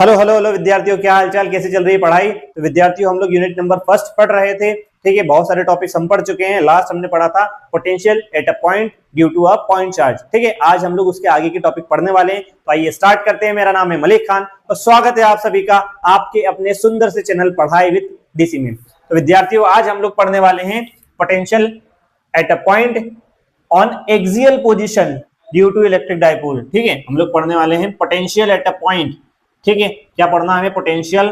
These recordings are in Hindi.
हेलो हेलो हेलो विद्यार्थियों, क्या हालचाल, कैसे चल रही है पढ़ाई। तो विद्यार्थियों, हम लोग यूनिट नंबर फर्स्ट पढ़ रहे थे। ठीक है, बहुत सारे टॉपिक्स हम पढ़ चुके हैं। लास्ट हमने पढ़ा था potential at a point due to a point charge. ठीक है, आज हम लोग उसके आगे के टॉपिक पढ़ने वाले हैं। तो आइए स्टार्ट करते हैं। मेरा नाम है मलिक खान और स्वागत है आप सभी का आपके अपने सुंदर से चैनल पढ़ाई विद डीसी में। तो विद्यार्थियों, आज हम लोग पढ़ने वाले हैं potential at a point on axial position due to electric dipole. ठीक है, हम लोग पढ़ने वाले हैं पोटेंशियल एट अ पॉइंट। ठीक है, क्या पढ़ना है हमें? पोटेंशियल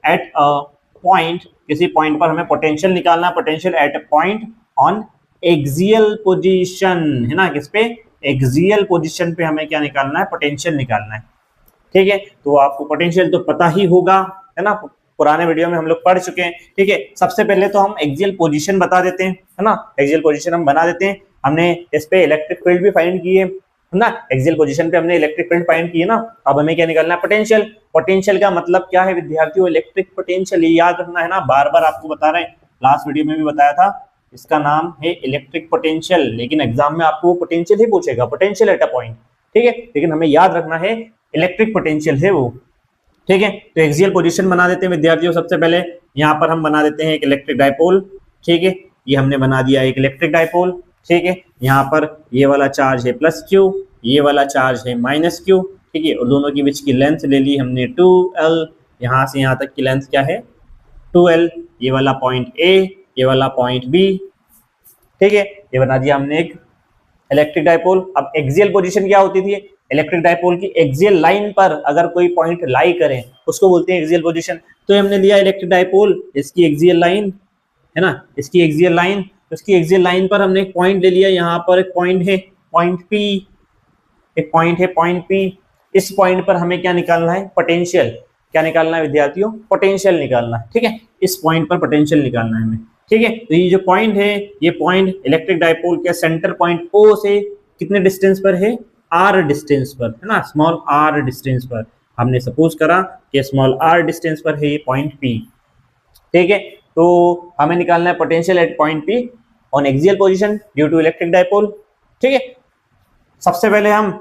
एट अ पॉइंट, किसी पॉइंट पर हमें पोटेंशियल निकालना है। Potential at a point on axial position, है ना। किस पे? एक्सियल पोजीशन पे हमें क्या निकालना है? पोटेंशियल निकालना है। ठीक है, तो आपको पोटेंशियल तो पता ही होगा, है ना, पुराने वीडियो में हम लोग पढ़ चुके हैं। ठीक है, सबसे पहले तो हम एक्सियल पोजीशन बता देते हैं, है ना। एक्सियल पोजीशन हम बना देते हैं। हमने इस पे इलेक्ट्रिक फील्ड भी फाइंड किए, है ना। एक्सियल पोजीशन पे हमने इलेक्ट्रिक फील्ड फाइंड किए ना। अब हमें क्या निकालना है? पोटेंशियल। पोटेंशियल का मतलब क्या है विद्यार्थियों? इलेक्ट्रिक पोटेंशियल, ये याद रखना है ना, बार बार आपको बता रहे हैं। लास्ट वीडियो में भी बताया था, इसका नाम है इलेक्ट्रिक पोटेंशियल, लेकिन एग्जाम में आपको पोटेंशियल ही पूछेगा, पोटेंशियल एट अ पॉइंट। ठीक है, लेकिन हमें याद रखना है इलेक्ट्रिक पोटेंशियल है वो। ठीक है, तो एक्सियल पोजीशन बना देते हैं विद्यार्थियों। सबसे पहले यहाँ पर हम बना देते हैं एक इलेक्ट्रिक डाइपोल। ठीक है, ये हमने बना दिया एक इलेक्ट्रिक डाइपोल। ठीक है, यहाँ पर ये वाला चार्ज है प्लस क्यू, ये वाला चार्ज है माइनस क्यू। ठीक है, और दोनों के बीच की लेंथ ले ली हमने 2L। यहाँ से यहाँ तक की लेंथ क्या है? 2L। ये वाला पॉइंट ए, ये वाला पॉइंट बी। ठीक है, ये बना दिया हमने एक इलेक्ट्रिक डाइपोल। अब एक्सियल पोजीशन क्या होती थी? इलेक्ट्रिक डाइपोल की एक्सियल लाइन पर अगर कोई पॉइंट लाई करे उसको बोलते हैं एक्सियल पोजीशन। तो हमने लिया इलेक्ट्रिक डाइपोल, इसकी एक्सियल लाइन, है ना, इसकी एक्सियल लाइन। उसकी एक्सियल लाइन पर हमने एक पॉइंट ले लिया। यहाँ पर एक पॉइंट है, पॉइंट पी, एक पॉइंट है पॉइंट पी। इस पॉइंट पर हमें क्या निकालना है? पोटेंशियल। क्या निकालना है विद्यार्थियों? पोटेंशियल निकालना है। ठीक है, इस पॉइंट पर पोटेंशियल निकालना है हमें। ठीक है, तो ये जो पॉइंट है, ये पॉइंट इलेक्ट्रिक डाइपोल के सेंटर पॉइंट ओ से कितने डिस्टेंस पर है? आर डिस्टेंस पर, है ना, स्मॉल आर डिस्टेंस पर। हमने सपोज करा कि स्मॉल आर डिस्टेंस पर है ये पॉइंट पी। ठीक है, तो हमें निकालना है potential at point P on axial position due to electric dipole. ठीक है, सबसे पहले हम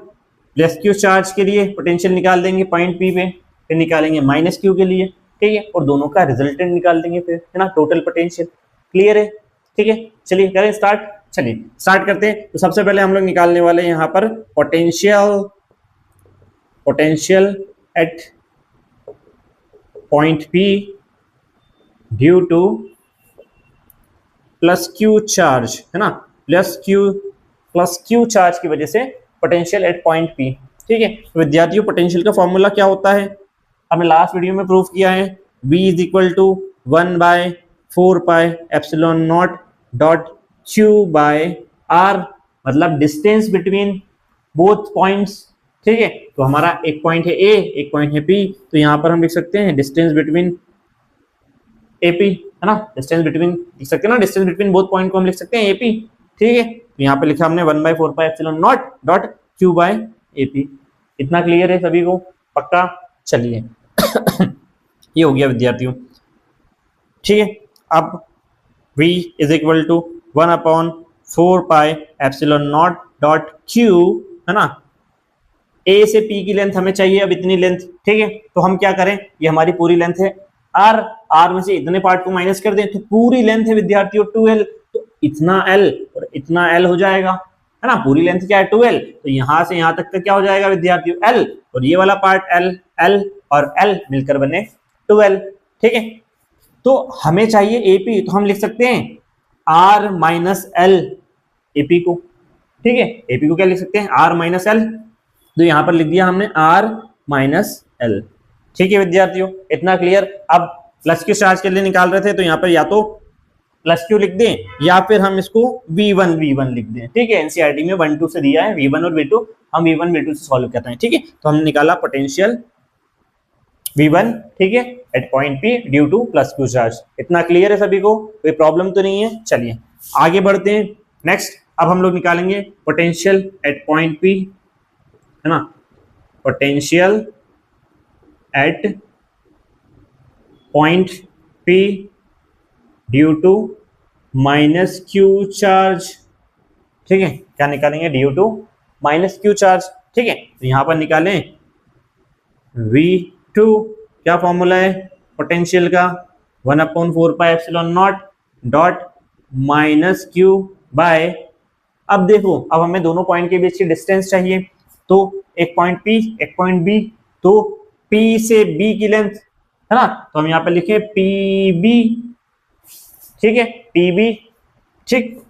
प्लस क्यू चार्ज के लिए पोटेंशियल निकाल देंगे पॉइंट पी पे, फिर निकालेंगे माइनस क्यू के लिए। ठीक है, और दोनों का रिजल्टेंट निकाल देंगे फिर, है ना, टोटल पोटेंशियल। क्लियर है? ठीक है, चलिए करें स्टार्ट। चलिए स्टार्ट करते हैं। तो सबसे पहले हम लोग निकालने वाले हैं यहाँ पर potential, potential at point P due to plus Q charge, है ना, प्लस क्यू चार्ज की वजह से पोटेंशियल एट पॉइंट पी। ठीक है, तो विद्यार्थियों पोटेंशियल का फॉर्मूला क्या होता है? हमने लास्ट वीडियो में प्रूफ किया है, V is equal to 1/4πε0 dot Q by R, मतलब डिस्टेंस बिटवीन बोथ पॉइंट्स। ठीक है, तो हमारा एक पॉइंट है ए, एक पॉइंट है पी, तो यहाँ पर हम लिख सकते हैं डिस्टेंस बिटवीन एपी, है ना, डिस्टेंस बिटवीन लिख सकते हैं ना, डिस्टेंस बिटवीन बोथ पॉइंट को हम लिख सकते हैं एपी। ठीक है, तो यहाँ पे लिखा हमने 1/4πε0 डॉट क्यू बाय एपी। इतना क्लियर है सभी को? पक्का? चलिए ये हो गया विद्यार्थियों। ठीक है, अब V is equal to 1/4πε0 dot Q, है ना, ए से पी की लेंथ हमें चाहिए, अब इतनी लेंथ। ठीक है, तो हम क्या करें, ये हमारी पूरी लेंथ है आर, आर में से इतने पार्ट को माइनस कर दें तो पूरी लेंथ है विद्यार्थियों 2L, तो इतना L और इतना L हो जाएगा, है ना। पूरी लेंथ क्या है? 2L, तो यहां से यहां तक का क्या हो जाएगा विद्यार्थियों? L, और ये वाला पार्ट L, L और L मिलकर बने 2L। ठीक है, तो हमें चाहिए AP, तो हम लिख सकते हैं R माइनस L AP को। ठीक है, AP को क्या लिख सकते हैं? R माइनस L, तो यहां पर लिख दिया हमने R माइनस L। ठीक है विद्यार्थियों, इतना क्लियर। अब प्लस क्यू चार्ज के लिए निकाल रहे थे, तो यहाँ पर या तो प्लस क्यू लिख दें या फिर हम इसको V1 लिख दें। ठीक है, एनसीईआरटी में 1-2 से दिया है V1 और V2, हम V1 V2 से सॉल्व करते हैं। ठीक है, तो हमने निकाला पोटेंशियल V1, ठीक है, at point P due to plus Q charge. इतना क्लियर है सभी को? कोई प्रॉब्लम तो नहीं है? चलिए आगे बढ़ते हैं। नेक्स्ट अब हम लोग निकालेंगे पोटेंशियल एट पॉइंट P, है ना, potential at point P due to minus Q charge. ठीक है, क्या निकालेंगे? Due to minus Q charge. ठीक है, तो यहां पर निकालें V2 क्या फॉर्मूला है पोटेंशियल का, 1/4πε0 डॉट माइनस क्यू बाय, अब देखो अब हमें दोनों पॉइंट के बीच की डिस्टेंस चाहिए, तो एक पॉइंट P एक पॉइंट B, तो P से B की लेंथ है ना, तो हम यहाँ पे लिखे PB, ठीक है PB, ठीक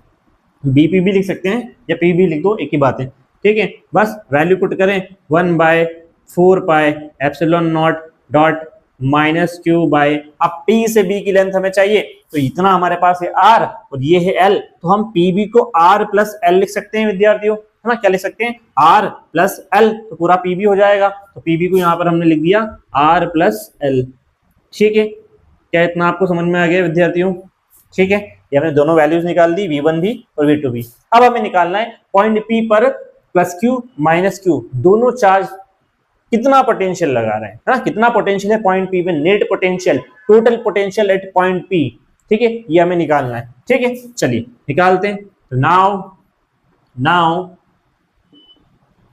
BPB लिख सकते हैं या PB लिख दो, एक ही बात है, ठीक है। बस वैल्यू पुट करें 1/4πε0 डॉट माइनस क्यू बाय, अब P से B की लेंथ हमें चाहिए, तो इतना हमारे पास है R और ये है L, तो हम PB को R प्लस L लिख सकते हैं विद्यार्थियों, है ना, क्या लिख सकते हैं R प्लस L, तो पूरा PB हो जाएगा, तो PB को यहाँ पर हमने लिख दिया R प्लस L, ठीक है। क्या इतना आपको समझ में आ गया विद्यार्थियों? ठीक है, ये हमने दोनों वैल्यूज निकाल दी, V1 भी और V2 भी। अब हमें निकालना है पॉइंट P पर प्लस Q माइनस Q दोनों चार्ज कितना पोटेंशियल लगा रहे हैं, है ना, कितना पोटेंशियल है पॉइंट P पे, net potential, total potential at point P, ठीक है, ये हमें निकालना है, ठीक है। चलिए निकालते हैं, तो now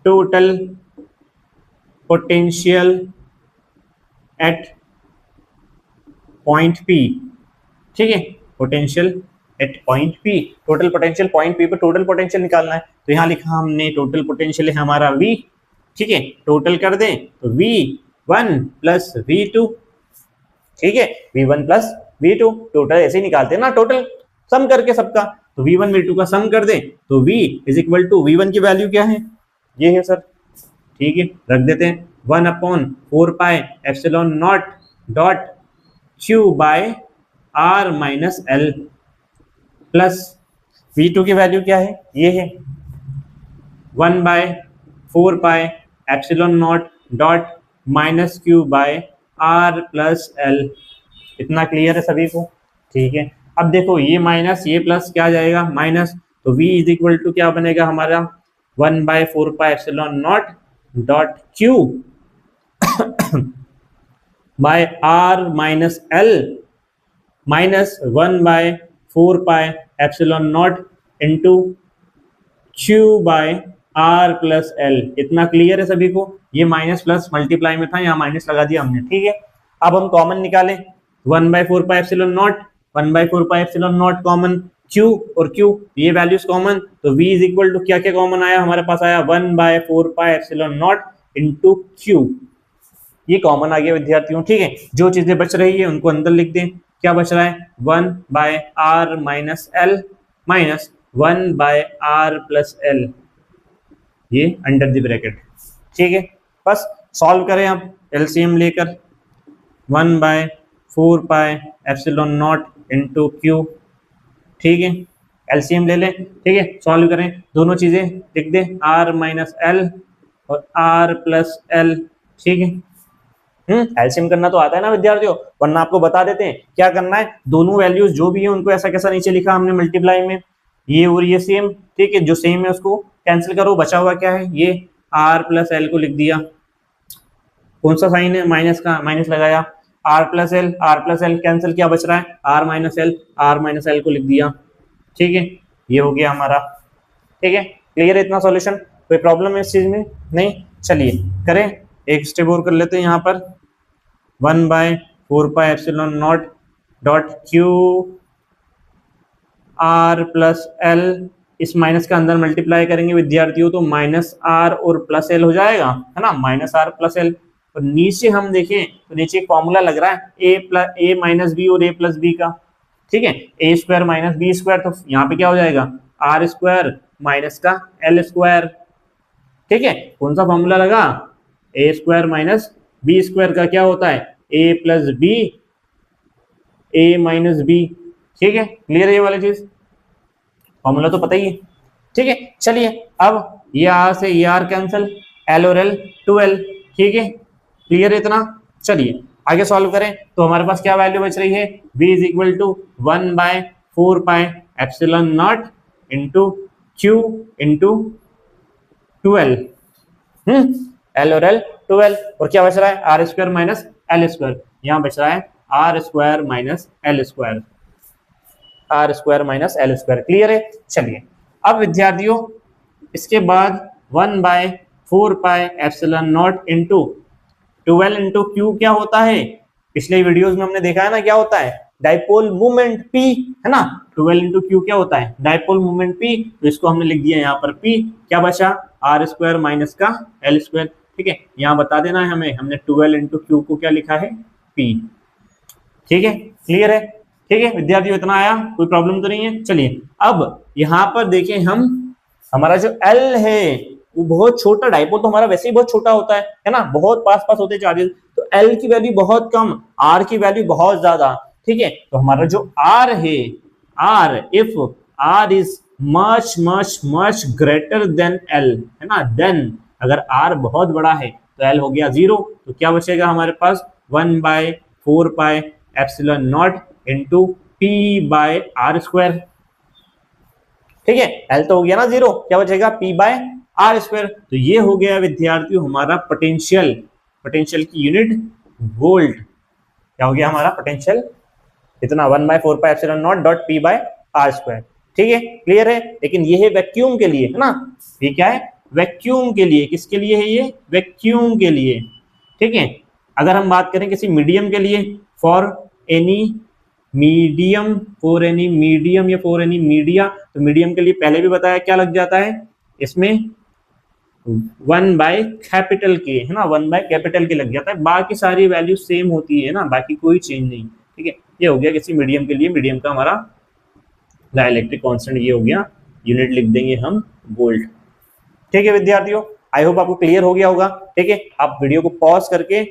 total potential at point P, ठीक है, potential at point P, total potential point P पे टोटल पोटेंशियल निकालना है, तो यहां लिखा हमने टोटल पोटेंशियल है हमारा V, ठीक है, टोटल कर दें तो V1 प्लस V2, ठीक है, V1 प्लस V2, टोटल ऐसे ही निकालते हैं ना, टोटल सम करके सबका, तो V1 V2 का सम कर दें तो V is equal to, V1 की वैल्यू क्या है, ये है सर, ठीक है, रख देते हैं 1/4πε0 dot Q by R minus L plus V2 की वैल्यू क्या है, ये है 1/4πε0 dot minus Q by R plus L, इतना क्लियर है सभी को? ठीक है, अब देखो ये माइनस ये प्लस क्या जाएगा माइनस, तो V इज इक्वल टू क्या बनेगा हमारा 1/4πε0 dot Q by R minus L minus 1/4πε0 into Q by R plus L, इतना क्लियर है सभी को? ये माइनस प्लस मल्टीप्लाई में था, यहाँ माइनस लगा दिया हमने, ठीक है। अब हम कॉमन निकालें 1/4πε0 कॉमन, Q और Q ये वैल्यूज कॉमन, तो V इज इक्वल टू क्या क्या कॉमन आया हमारे पास, आया 1/4πε0 इंटू Q, ये कॉमन आ गया विद्यार्थियों, ठीक है। जो चीजें बच रही है उनको अंदर लिख दें, क्या बच रहा है 1/R minus L minus 1/R plus L, ये अंडर द ब्रैकेट, ठीक है। बस सॉल्व करें अब एलसीएम लेकर, 1/4πε0 इंटू Q, ठीक है, एलसीएम ले लें, ठीक है, सॉल्व करें, दोनों चीजें लिख दें R माइनस L और R प्लस L, ठीक है। एलसीएम करना तो आता है ना विद्यार्थियों, वरना आपको बता देते हैं क्या करना है, दोनों वैल्यूज जो भी है उनको ऐसा कैसा नीचे लिखा हमने मल्टीप्लाई में, ये और ये सेम, ठीक है, जो सेम है उसको कैंसिल करो, बचा हुआ क्या है, ये R प्लस L को लिख दिया, कौन सा साइन है माइनस का, माइनस लगाया, R प्लस L कैंसिल, क्या बच रहा है R माइनस L को लिख दिया, ठीक है, ये हो गया हमारा, ठीक है। क्लियर है इतना सॉल्यूशन? कोई प्रॉब्लम है इस चीज में? नहीं, चलिए करें, एक स्टेप और कर लेते हैं यहाँ पर, 1/4πε0 dot Q R plus L, इस माइनस का अंदर मल्टीप्लाई करेंगे विद्यार्थियों, तो माइनस R और प्लस L हो जाएगा, है ना, माइनस R प्लस L, और नीचे हम देखें तो नीचे एक फॉर्मूला लग रहा है A माइनस बी और A प्लस बी का, ठीक है, A square minus B square, तो यहाँ पे क्या हो जाएगा R स्क्वायर माइनस का L स्क्वायर, ठीक है, कौन सा फॉर्मूला लगा, A square minus B square का क्या होता है A plus B, A minus B, ठीक है, क्लियर है ये वाली चीज, फॉर्मूला तो पता ही है, ठीक है। चलिए अब ये R से ये R कैंसिल, L और L 2L, ठीक है, क्लियर है इतना? चलिए आगे सॉल्व करें, तो हमारे पास क्या वैल्यू बच रही है, V is equal to 1/4πε0 into Q into 2L, L और L 2L, और क्या बच रहा है R square minus L square, यहाँ बच रहा है R square minus L square, R square minus L square, clear है? चलिए अब विद्यार्थियों इसके बाद 1/4πε0 इंटू 12 इंटू क्यू क्या होता है, पिछले वीडियोस में हमने देखा है ना, क्या होता है, डाइपोल मोमेंट P, है ना। 12 इंटू क्यू क्या होता है, डाइपोल मोमेंट P, तो इसको हमने लिख दिया यहाँ पर P, क्या बचा, आर स्क्वायर माइनस का एल स्क्वायर, ठीक है। यहाँ बता देना है हमें, हमने 12 इंटू क्यू को क्या लिखा है, P, ठीक है, क्लियर है, ठीक है विद्यार्थियों, इतना आया, कोई प्रॉब्लम तो नहीं है। चलिए अब यहाँ पर देखें हम, हमारा जो L है वो बहुत छोटा, डाइपोल तो हमारा वैसे ही बहुत छोटा होता है ना, बहुत पास पास होते हैं चार्जेस, तो L की वैल्यू बहुत कम, R की वैल्यू बहुत ज्यादा, ठीक है। तो हमारा जो R है, R, if R is much much much greater than L, है ना, देन अगर R बहुत बड़ा है तो L हो गया 0, तो क्या बचेगा हमारे पास 1/4 pi epsilon naught into P by R square, ठीक है। L तो हो गया ना 0, क्या बचेगा P बाय आर स्क्वायर। तो ये हो गया विद्यार्थियों हमारा पोटेंशियल, पोटेंशियल की यूनिट वोल्ट, क्या हो गया हमारा पोटेंशियल, इतना 1/4 pi epsilon naught dot P by R square, ठीक है, क्लियर है। लेकिन ये है वैक्यूम के लिए, है ना, ये क्या है, वैक्यूम के लिए, किसके लिए है ये, वैक्यूम के लिए, ठीक है। अगर हम बात करें किसी मीडियम के लिए, for any medium, for any medium या फॉर एनी मीडिया, तो मीडियम के लिए पहले भी बताया क्या लग जाता है इसमें, 1/कैपिटल के, है ना, 1/कैपिटल के लग जाता है, बाकी सारी वैल्यू सेम होती है ना, बाकी कोई चेंज नहीं, ठीक है। ये हो गया किसी मीडियम के लिए, मीडियम का हमारा डाइलेक्ट्रिक कांस्टेंट ये हो गया, यूनिट लिख देंगे हम वोल्ट, ठीक है विद्यार्थियों, आई होप आपको क्लियर हो गया होगा, ठीक है। आप वीडियो को पॉज करके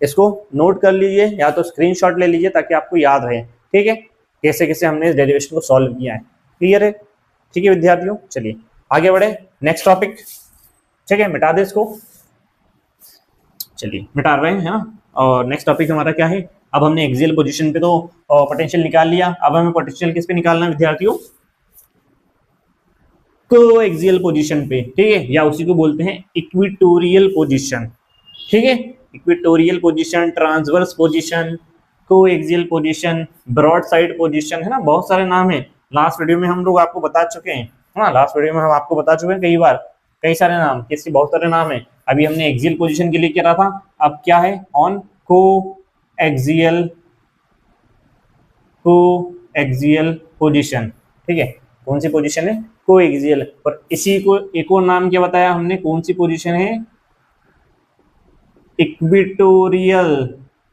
इसको नोट कर लीजिए या तो स्क्रीनशॉट ले लीजिए ताकि आपको याद रहे, ठीक है, कैसे कैसे हमने इस डेरिवेशन को सॉल्व किया है, क्लियर है, ठीक है विद्यार्थियों। चलिए आगे बढ़े, नेक्स्ट टॉपिक, ठीक है, मिटा दे इसको, चलिए मिटा रहे हैं, है ना। और नेक्स्ट टॉपिक हमारा क्या है, अब हमने एक्सियल पोजीशन पे तो पोटेंशियल निकाल लिया, अब हमें पोटेंशियल किस पे निकालना है विद्यार्थियों, को एक्सियल पोजीशन पे, ठीक है, या उसी को बोलते हैं इक्वेटोरियल पोजीशन, ठीक है, equatorial position, transverse position, coaxial position, broad side position, है ना, बहुत सारे नाम है, लास्ट वीडियो में हम लोग आपको बता चुके हैं, है ना, लास्ट वीडियो में हम आपको बता चुके हैं कई बार, कई सारे नाम, किसके बहुत सारे नाम है। अभी हमने एक्सियल पोजीशन के लिए क्या रहा था, अब क्या है, ऑन को एक्सियल पोजीशन, ठीक है, कौन सी पोजीशन है, को एक्सियल, और इसी को एक और नाम क्या बताया हमने, कौन सी पोजीशन है, इक्वेटोरियल,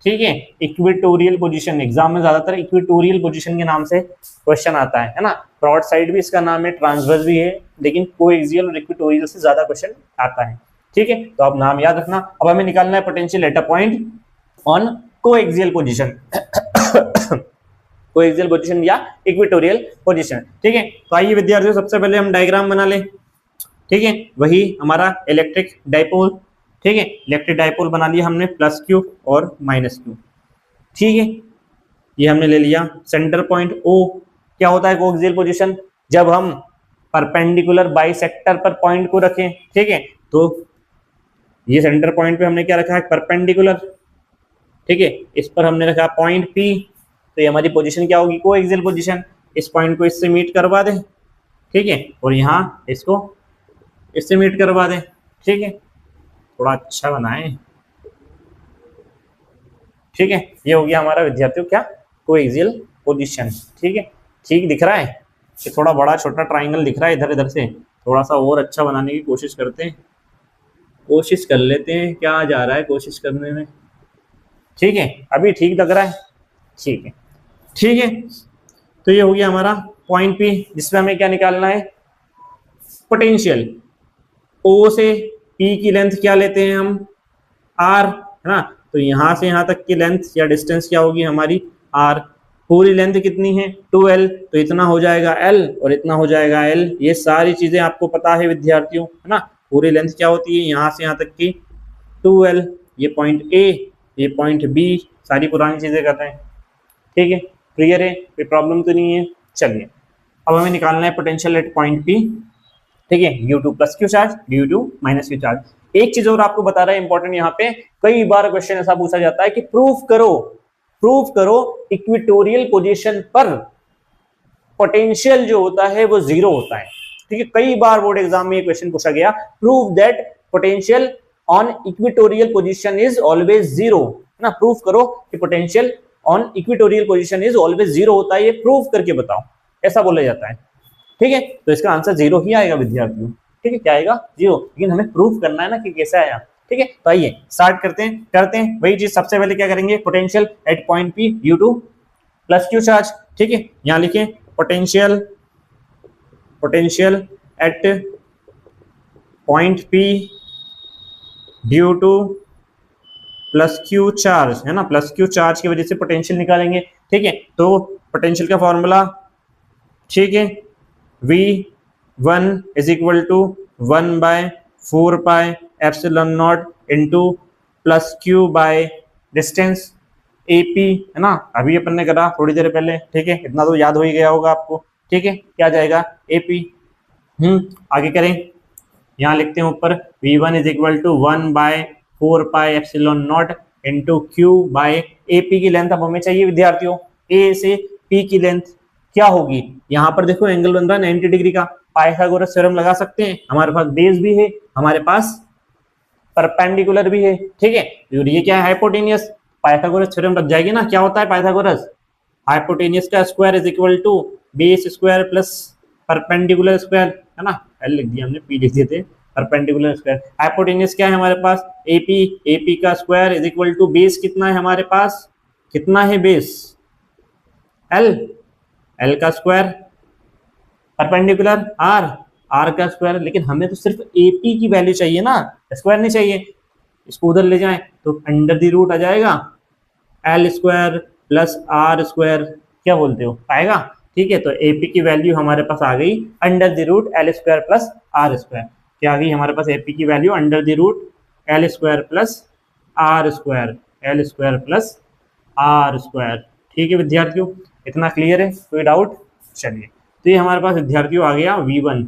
ठीक है, इक्वेटोरियल पोजीशन, एग्जाम में ज्यादातर इक्वेटोरियल पोजीशन के नाम से क्वेश्चन आता है ना, ब्रॉड साइड भी इसका नाम है, ट्रांसवर्स भी है, लेकिन कोएक्सियल और इक्वेटोरियल से ज्यादा क्वेश्चन आता है, ठीक है। तो आप नाम याद रखना। अब हमें निकालना है potential at a point on coaxial position, coaxial position या इक्वेटोरियल पोजीशन, ठीक है। तो आइए विद्यार्थियों सबसे पहले हम डायग्राम बना लें, ठीक है, वही हमारा इलेक्ट्रिक डाइपोल, ठीक है, इलेक्ट्रिक डाइपोल बना लिया हमने, प्लस क्यू और माइनस क्यू, ठीक है, ये हमने ले लिया। सेंटर पॉइंट O क्या होता है, कोएक्सियल पोजीशन, जब हम परपेंडिकुलर बाइसेक्टर पर पॉइंट को रखें, ठीक है, तो ये सेंटर पॉइंट पे हमने क्या रखा है, परपेंडिकुलर, ठीक है, इस पर हमने रखा पॉइंट P, तो ये हमारी पोजीशन क्या होगी, कोएक्सियल पोजीशन, इस पॉइंट को इससे मीट करवा दे, ठीक है, और यहाँ इसको इससे मीट करवा दे, ठीक है, थोड़ा अच्छा बनाएं, ठीक है, ये हो गया हमारा विद्यार्थियों क्या, कोएक्सियल पोजीशन, ठीक है, ठीक दिख रहा है, ये थोड़ा बड़ा छोटा ट्राइंगल दिख रहा है इधर इधर से, थोड़ा सा और अच्छा बनाने की कोशिश करते हैं, कोशिश कर लेते हैं, क्या जा रहा है कोशिश करने में, ठीक है, अभी ठीक लग रहा है, ठीक है, ठीक है। तो ये हो गया हमारा पॉइंट P, जिसमें हमें क्या निकालना है, पोटेंशियल, O से P की लेंथ क्या लेते हैं हम, R, है ना, तो यहां से यहां तक की लेंथ या डिस्टेंस क्या होगी हमारी, R, पूरी लेंथ कितनी है 2L, तो इतना हो जाएगा L और इतना हो जाएगा L, ये सारी चीजें आपको पता है विद्यार्थियों, है ना, पूरी लेंथ क्या होती है यहाँ से यहाँ तक की 2L, ये पॉइंट A, ये पॉइंट B, सारी पुरानी चीजें करते हैं, ठीक है, क्लियर है, कोई प्रॉब्लम तो नहीं है। चलिए अब हमें निकालना है पोटेंशियल एट पॉइंट P, ठीक है, due to plus Q charge, due to minus Q charge. एक चीज और आपको बता रहा है इंपॉर्टेंट, यहाँ पे कई बार क्वेश्चन ऐसा पूछा जाता है कि प्रूफ करो इक्वेटोरियल पोजीशन पर पोटेंशियल जो होता है वो 0 होता है, ठीक है, कई बार बोर्ड एग्जाम में ये क्वेश्चन पूछा गया, prove that potential on equatorial position is always zero, है ना, प्रूफ करो कि potential on equatorial position is always zero होता है, ये प्रूफ करके बताओ, ऐसा बोला जाता है। ठीक है, तो इसका आंसर जीरो ही आएगा विद्यार्थियों। ठीक है, क्या आएगा? जीरो, लेकिन हमें प्रूफ करना है ना कि कैसे आया। ठीक है, तो आइए स्टार्ट करते हैं वही चीज। सबसे पहले क्या करेंगे, potential at point P due to plus Q charge. ठीक है, यहां लिखें potential at point P due to plus Q charge, है ना, प्लस क्यू चार्ज की वजह से पोटेंशियल निकालेंगे। ठीक है, तो पोटेंशियल का फॉर्मूला, ठीक है, V1 is equal to 1/4 pi epsilon naught into plus Q by distance AP, है ना, अभी अपन ने करा थोड़ी देर पहले। ठीक है, इतना तो याद हो ही गया होगा आपको। ठीक है, क्या जाएगा AP। आगे करें, यहाँ लिखते हैं ऊपर V1 is equal to 1/4 pi epsilon naught into Q by AP की लेंथ अब हमें चाहिए विद्यार्थियों, A से P की लेंथ क्या होगी। यहाँ पर देखो एंगल बन रहा है 90 डिग्री का, पाइथागोरस थ्योरम लगा सकते हैं, हमारे पास बेस भी है, हमारे पास परपेंडिकुलर भी है। ठीक है, और ये क्या है, हाइपोटेनियस, पाइथागोरस थ्योरम लग जाएगी ना। क्या होता है पाइथागोरस, हाइपोटेनियस का square is equal to base square plus perpendicular square, है ना, एल लिख दिया हमने, पी लिख दिए थे, परपेंडिकुलर स्क्वायर। हाइपोटेनियस क्या है हमारे पास, AP का square is equal to base कितना है हमारे पास, कितना है बेस, L का स्क्वायर, परपेंडिकुलर R का स्क्वायर। लेकिन हमें तो सिर्फ AP की वैल्यू चाहिए ना, स्क्वायर नहीं चाहिए। इसको उधर ले जाएं तो अंडर द रूट आ जाएगा L square plus R square, क्या बोलते हो, आएगा। ठीक है, तो AP की वैल्यू हमारे पास आ गई under the root L square plus R square. क्या आ गई हमारे पास AP की value under the root L square plus R square, L square plus R square. ठीक है विद्यार्थियों, इतना क्लियर है, कोई डाउट? चलिए, तो ये हमारे पास विद्यार्थियों आ गया V1।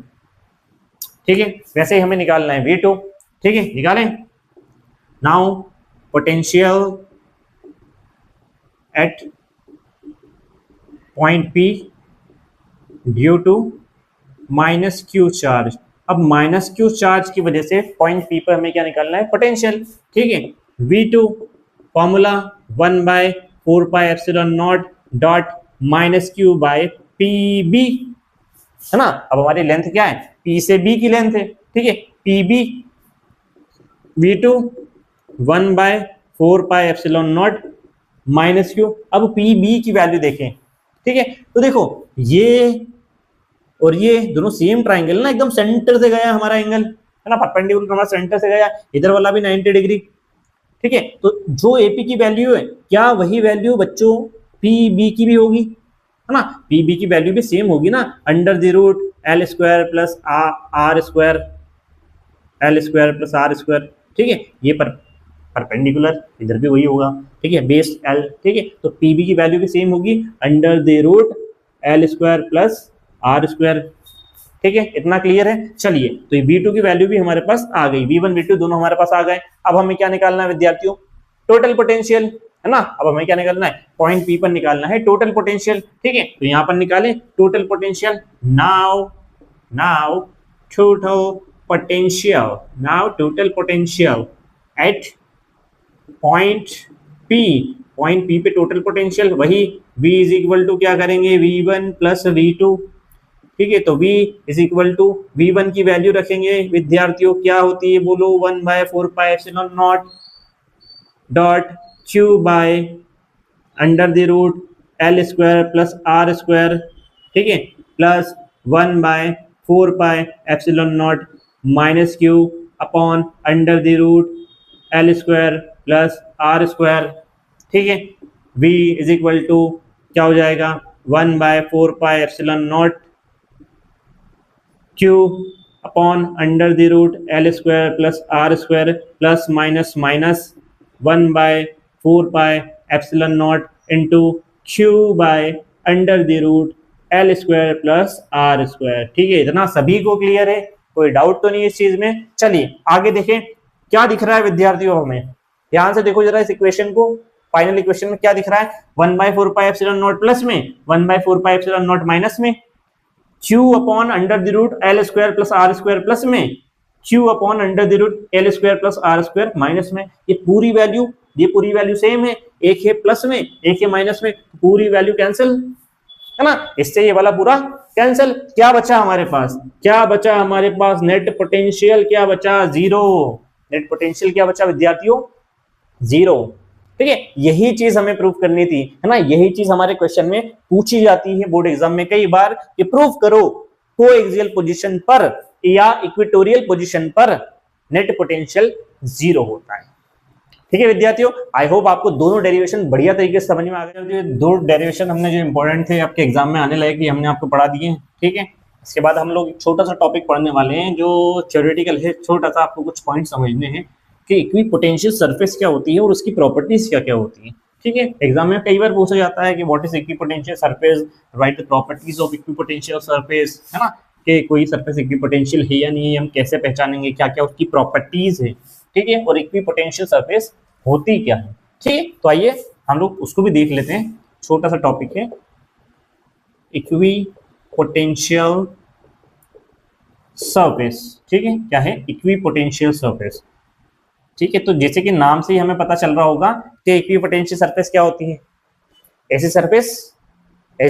ठीक है, वैसे ही हमें निकालना है V2। ठीक है, निकालें। Now potential at point P due to minus Q charge. अब माइनस क्यू चार्ज की वजह से पॉइंट P पर हमें क्या निकालना है, पोटेंशियल। ठीक है, V2 formula 1/4 pi epsilon naught dot minus Q by PB, है ना। अब हमारी लेंथ क्या है, P से B की लेंथ है। ठीक है, PB V2 1/4 pi epsilon naught minus Q. अब PB की वैल्यू देखें। ठीक है, तो देखो ये और ये दोनों सेम ट्राइंगल ना, एकदम सेंटर से गया हमारा एंगल, है ना, परपेंडिकुलर हमारा सेंटर से गया, इधर वाला भी 90 डिग्री। ठीक है, तो जो AP की वैल्यू है, क्या वही वैल्यू बच्चों PB की भी होगी, है ना, PB की वैल्यू भी सेम होगी ना, under the root L square plus R square, L square plus R square. ठीक है, ये परपेंडिकुलर इधर भी वही होगा। ठीक है, बेस L। ठीक है, तो PB की वैल्यू भी सेम होगी under the root L square plus R square. ठीक है, इतना क्लियर है। चलिए, तो ये V2 की वैल्यू भी हमारे पास आ गई, V1 V2 दोनों हमारे पास आ गए। अब हमें क्या निकालना है विद्यार्थियों, टोटल पोटेंशियल, है ना। अब हमें क्या निकालना है, पॉइंट P पर निकालना है टोटल पोटेंशियल। ठीक है, तो यहां पर निकालें total potential. Now total potential at point P पे टोटल पोटेंशियल, वही V इज इक्वल टू क्या करेंगे, V1 प्लस V2। ठीक है, तो V is equal to V1 की वैल्यू रखेंगे विद्यार्थियों, क्या होती है बोलो, 1/4 pi epsilon naught dot Q by under the root L square plus R square. ठीक है, plus 1/4 pi epsilon naught minus Q upon under the root L square plus R square. ठीक है, V इज इक्वल टू क्या हो जाएगा, 1/4 pi epsilon naught Q upon under the root L square plus R square plus minus 1/4 pi epsilon naught into Q by under the root L square plus R square. ठीक है, इतना सभी को क्लियर है, कोई डाउट तो नहीं है इस चीज में। चलिए आगे देखें क्या दिख रहा है विद्यार्थियों, हमें ध्यान से देखो जरा इस इक्वेशन को। फाइनल इक्वेशन में क्या दिख रहा है, 1/4 पाई एप्सिलॉन नॉट प्लस में 1/4 पाई एप्सिलॉन नॉट माइनस में Q upon under the root L square plus R square plus में Q upon under the root L square plus R square minus में ये पूरी वैल्यू सेम है, एक है प्लस में एक है माइनस में, पूरी वैल्यू कैंसिल है ना, इससे ये वाला पूरा कैंसिल। क्या बचा हमारे पास, नेट पोटेंशियल क्या बचा, जीरो। नेट पोटेंशियल क्या बचा विद्यार्थियों, जीरो। ठीक है, यही चीज हमें प्रूव करनी थी, है ना, यही चीज हमारे क्वेश्चन में पूछी जाती है बोर्ड एग्जाम में कई बार, कि प्रूव करो कोएक्सियल पोजीशन पर या इक्वेटोरियल पोजीशन पर नेट पोटेंशियल जीरो होता है। ठीक है विद्यार्थियों, आई होप आपको दोनों डेरिवेशन बढ़िया तरीके से समझ में आ गए। दो डेरिवेशन हमने जो इंपॉर्टेंट थे आपके एग्जाम में आने लगे कि हमने आपको पढ़ा दिए। ठीक है, इसके बाद हम लोग छोटा सा टॉपिक पढ़ने वाले हैं जो थ्योरेटिकल है, छोटा सा आपको कुछ पॉइंट समझने हैं कि इक्विपोटेंशियल सरफेस क्या होती है और उसकी प्रॉपर्टीज क्या क्या होती है। ठीक है, एग्जाम में कई बार पूछा जाता है कि what is equipotential surface, right the properties of equipotential surface, है ना, कि कोई सरफेस इक्विपोटेंशियल है या नहीं है, हम कैसे पहचानेंगे, क्या क्या उसकी प्रॉपर्टीज है। ठीक है, और इक्विपोटेंशियल सरफेस होती क्या है। ठीक है, तो आइए हम लोग उसको भी देख लेते हैं, छोटा सा टॉपिक है इक्विपोटेंशियल सरफेस। ठीक है, क्या है इक्विपोटेंशियल सरफेस। ठीक है, तो जैसे कि नाम से ही हमें पता चल रहा होगा कि इक्विपोटेंशियल सरफेस क्या होती है, ऐसी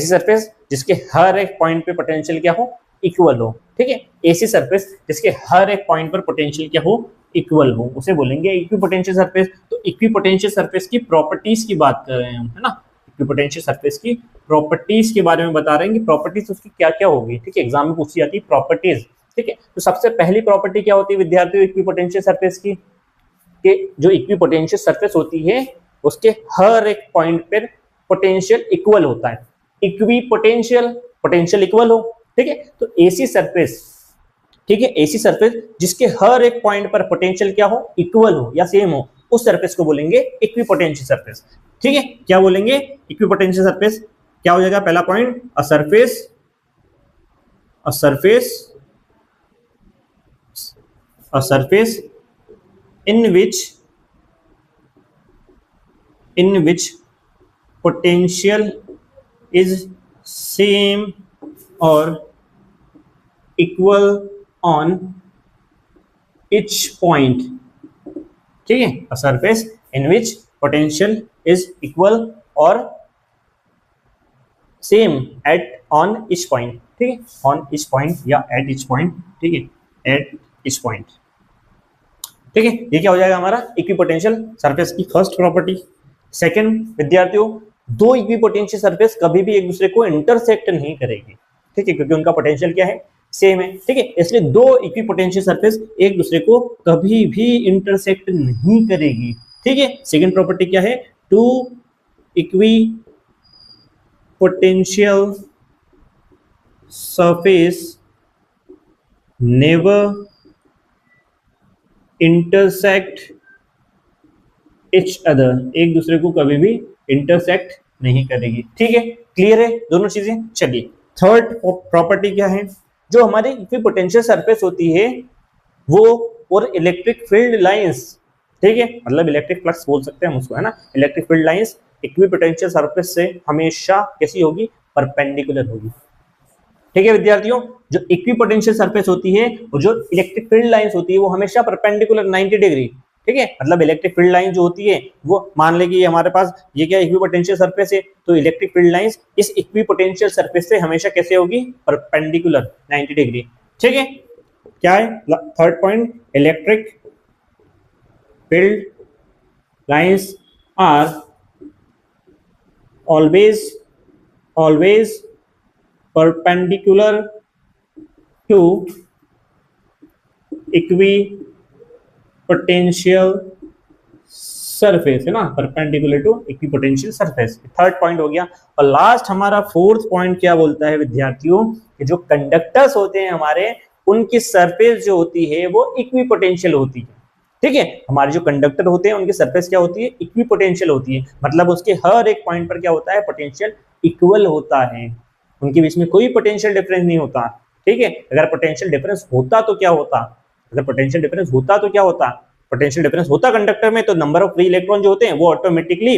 सरफेस जिसके हर एक पॉइंट पे पोटेंशियल क्या हो, इक्वल हो। ठीक है, ऐसी सरफेस जिसके हर एक पॉइंट पर पोटेंशियल क्या हो, इक्वल हो, उसे बोलेंगे इक्विपोटेंशियल सरफेस। तो इक्विपोटेंशियल सरफेस की प्रॉपर्टीज की बात कर रहे हैं हम, है ना, इक्विपोटेंशियल सरफेस की प्रॉपर्टीज के बारे में बता रहे हैं कि प्रॉपर्टीज उसकी क्या क्या होगी। ठीक है, एग्जाम में पूछी जाती है प्रॉपर्टीज। ठीक है, तो सबसे पहली प्रॉपर्टी क्या होती है विद्यार्थियों इक्विपोटेंशियल सरफेस की, कि जो इक्विपोटेंशियल सरफेस होती है उसके हर एक पॉइंट पर पोटेंशियल इक्वल होता है। इक्विपोटेंशियल, पोटेंशियल इक्वल हो। ठीक है, तो ऐसी सरफेस, ठीक है, ऐसी सरफेस जिसके हर एक पॉइंट पर पोटेंशियल क्या हो, इक्वल हो या सेम हो, उस सरफेस को बोलेंगे इक्विपोटेंशियल सरफेस। ठीक है, क्या बोलेंगे इक्विपोटेंशियल सरफेस, क्या हो जाएगा पहला point, a surface in which potential is same or equal on each point। ठीक है, a surface in which potential is equal or same at on each point। ठीक है, on each point या at each point। ठीक है, at each point। ठीक है, ये क्या हो जाएगा हमारा इक्विपोटेंशियल सरफेस की फर्स्ट प्रॉपर्टी। सेकंड विद्यार्थियों, दो इक्विपोटेंशियल सरफेस कभी भी एक दूसरे को इंटरसेक्ट नहीं करेगी। ठीक है, क्योंकि उनका पोटेंशियल क्या है, सेम है। ठीक है, इसलिए दो इक्विपोटेंशियल सरफेस एक दूसरे को कभी भी इंटरसेक्ट नहीं करेगी। ठीक है, सेकंड प्रॉपर्टी क्या है, two equipotential surface never intersect each other, एक दूसरे को कभी भी इंटरसेक्ट नहीं करेगी। ठीक है, क्लियर है दोनों चीजें। चलिए थर्ड प्रॉपर्टी क्या है, जो हमारी इक्विपोटेंशियल सरफेस होती है वो और इलेक्ट्रिक फील्ड लाइंस, ठीक है, मतलब इलेक्ट्रिक फ्लक्स बोल सकते हैं हम उसको, है ना, electric field lines equipotential surface से हमेशा कैसी होगी, परपेंडिकुलर होगी। ठीक है विद्यार्थियों, जो इक्विपोटेंशियल सरफेस होती है और जो इलेक्ट्रिक फील्ड लाइंस होती है वो हमेशा परपेंडिकुलर 90 डिग्री। ठीक है, मतलब इलेक्ट्रिक फील्ड लाइन जो होती है वो, मान ले कि हमारे पास ये क्या इक्विपोटेंशियल सरफेस है, तो इलेक्ट्रिक फील्ड लाइंस इस इक्विपोटेंशियल सरफेस से हमेशा कैसे होगी, परपेंडिकुलर 90 डिग्री। ठीक है, क्या है third point, electric field lines are always perpendicular to equipotential surface, है ना, perpendicular to equipotential surface। Third point हो गया। और लास्ट हमारा फोर्थ पॉइंट क्या बोलता है विद्यार्थियों, कि जो कंडक्टर्स होते हैं हमारे, उनकी सरफेस जो होती है वो इक्विपोटेंशियल होती है। ठीक है, हमारे जो कंडक्टर होते हैं उनकी सरफेस क्या होती है, इक्विपोटेंशियल होती है, मतलब उसके हर एक पॉइंट पर क्या होता है, पोटेंशियल इक्वल होता है, उनके बीच में कोई पोटेंशियल डिफरेंस नहीं होता। ठीक है, अगर पोटेंशियल डिफरेंस होता तो क्या होता, पोटेंशियल डिफरेंस होता कंडक्टर में, तो नंबर ऑफ फ्री इलेक्ट्रॉन जो होते हैं वो ऑटोमेटिकली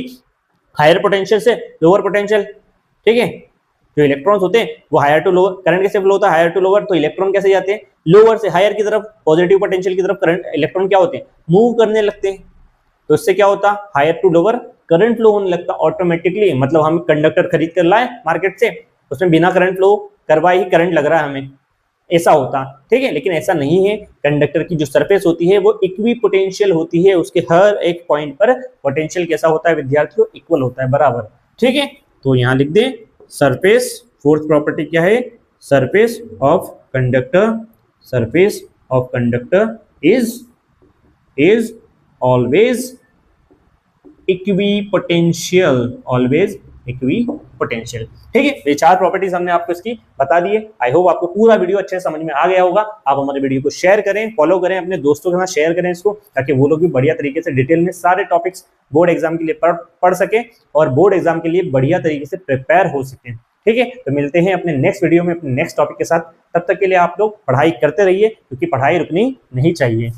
हायर पोटेंशियल से लोअर पोटेंशियल, ठीक है, जो इलेक्ट्रॉन्स होते हैं वो हायर टू लोअर, करंट कैसे फ्लो होता है हायर टू लोअर, तो इलेक्ट्रॉन कैसे जाते हैं लोअर से हायर की तरफ, पॉजिटिव पोटेंशियल की तरफ करंट इलेक्ट्रॉन क्या होते हैं मूव करने लगते हैं। तो इससे क्या होता है higher to lower current flow होने लगता ऑटोमेटिकली, मतलब हम कंडक्टर खरीद कर लाए मार्केट से, उसमें बिना करंट फ्लो करवाए ही करंट लग रहा है हमें, ऐसा होता, ठीक है। लेकिन ऐसा नहीं है, कंडक्टर की जो सरफेस होती है वो इक्वी पोटेंशियल होती है, उसके हर एक पॉइंट पर पोटेंशियल कैसा होता है विद्यार्थियों इक्वल होता है, बराबर, ठीक है। तो यहाँ लिख दे सरफेस, फोर्थ प्रॉपर्टी क्या है surface of conductor, surface of conductor is always equipotential, always equipotential, ठीक है। ये चार प्रॉपर्टीज हमने आपको इसकी बता दी है। आई होप आपको पूरा वीडियो अच्छे से समझ में आ गया होगा। आप हमारे वीडियो को शेयर करें, फॉलो करें, अपने दोस्तों के साथ शेयर करें इसको, ताकि वो लोग भी बढ़िया तरीके से डिटेल में सारे टॉपिक्स बोर्ड एग्जाम के लिए पढ़ सके और बोर्ड एग्जाम के लिए बढ़िया तरीके से प्रिपेयर हो सके, ठीक है। तो मिलते हैं अपने नेक्स्ट वीडियो में अपने नेक्स्ट टॉपिक के साथ। तब तक के लिए आप लोग पढ़ाई करते रहिए, क्योंकि पढ़ाई रुकनी नहीं चाहिए।